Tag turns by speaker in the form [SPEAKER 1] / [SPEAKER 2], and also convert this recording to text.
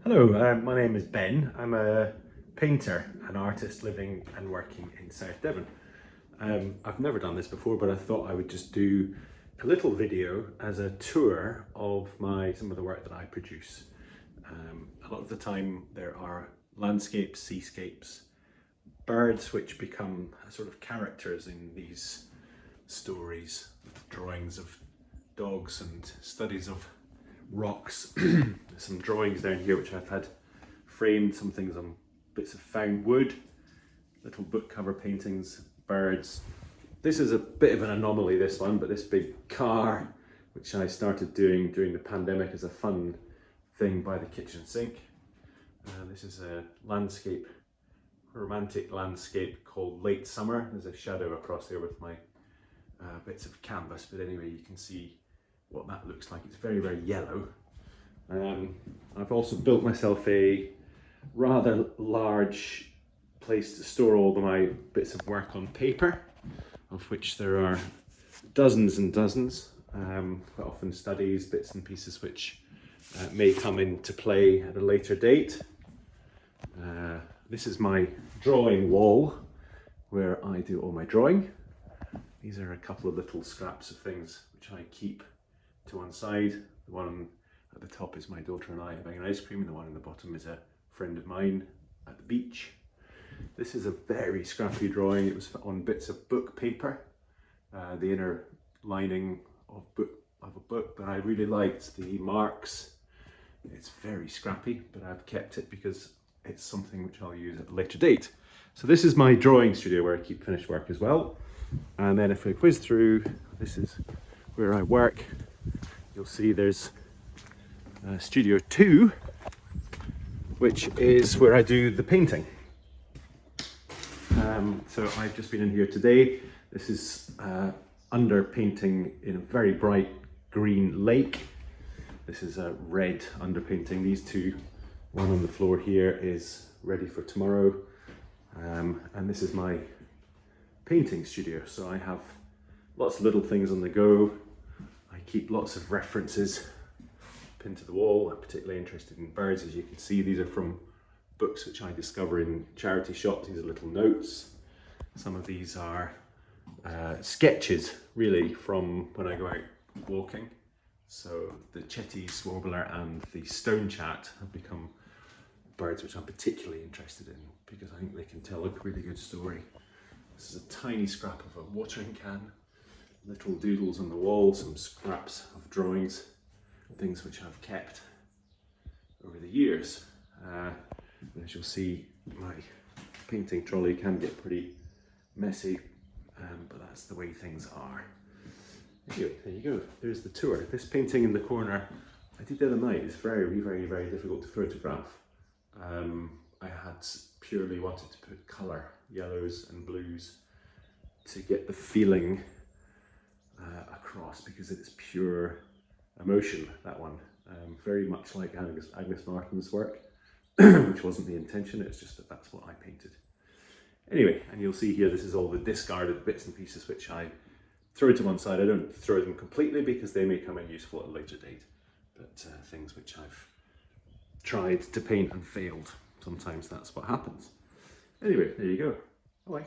[SPEAKER 1] Hello, my name is Ben. I'm a painter, an artist living and working in South Devon. I've never done this before, but I thought I would just do a little video as a tour of some of the work that I produce. A lot of the time there are landscapes, seascapes, birds which become sort of characters in these stories, drawings of dogs and studies of rocks. Some drawings down here which I've had framed, some things on bits of found wood, little book cover paintings, birds. This is a bit of an anomaly, this one, but this big car which I started doing during the pandemic as a fun thing by the kitchen sink. This is a landscape, romantic landscape called Late Summer. There's a shadow across there with my bits of canvas, but anyway, you can see what that looks like. It's very, very yellow. I've also built myself a rather large place to store all of my bits of work on paper, of which there are dozens and dozens, quite often studies, bits and pieces which may come into play at a later date. This is my drawing wall where I do all my drawing. These are a couple of little scraps of things which I keep to one side. The one at the top is my daughter and I having an ice cream, and the one in the bottom is a friend of mine at the beach. This is a very scrappy drawing. It was on bits of book paper, the inner lining of a book, but I really liked the marks. It's very scrappy, but I've kept it because it's something which I'll use at a later date. So this is my drawing studio where I keep finished work as well. And then if we whiz through, this is where I work. You'll see there's Studio 2, which is where I do the painting. So I've just been in here today. This is under painting in a very bright green lake. This is a red underpainting. These two, one on the floor here is ready for tomorrow. And this is my painting studio. So I have lots of little things on the go. I keep lots of references pinned to the wall. I'm particularly interested in birds. As you can see, these are from books which I discover in charity shops. These are little notes. Some of these are sketches, really, from when I go out walking. So the Chetty's warbler and the stonechat have become birds which I'm particularly interested in because I think they can tell a really good story. This is a tiny scrap of a watering can, little doodles on the wall, some scraps of drawings, things which I've kept over the years. As you'll see, my painting trolley can get pretty messy, but that's the way things are. Anyway, there you go, there's the tour. This painting in the corner I did the other night is very, very, very difficult to photograph. I had purely wanted to put colour, yellows and blues, to get the feeling across, because it's pure emotion, that one. Very much like Agnes Martin's work, which wasn't the intention, it's just that that's what I painted. Anyway, and you'll see here, this is all the discarded bits and pieces which I throw to one side. I don't throw them completely because they may come in useful at a later date, but things which I've tried to paint and failed. Sometimes that's what happens. Anyway, there you go. Bye.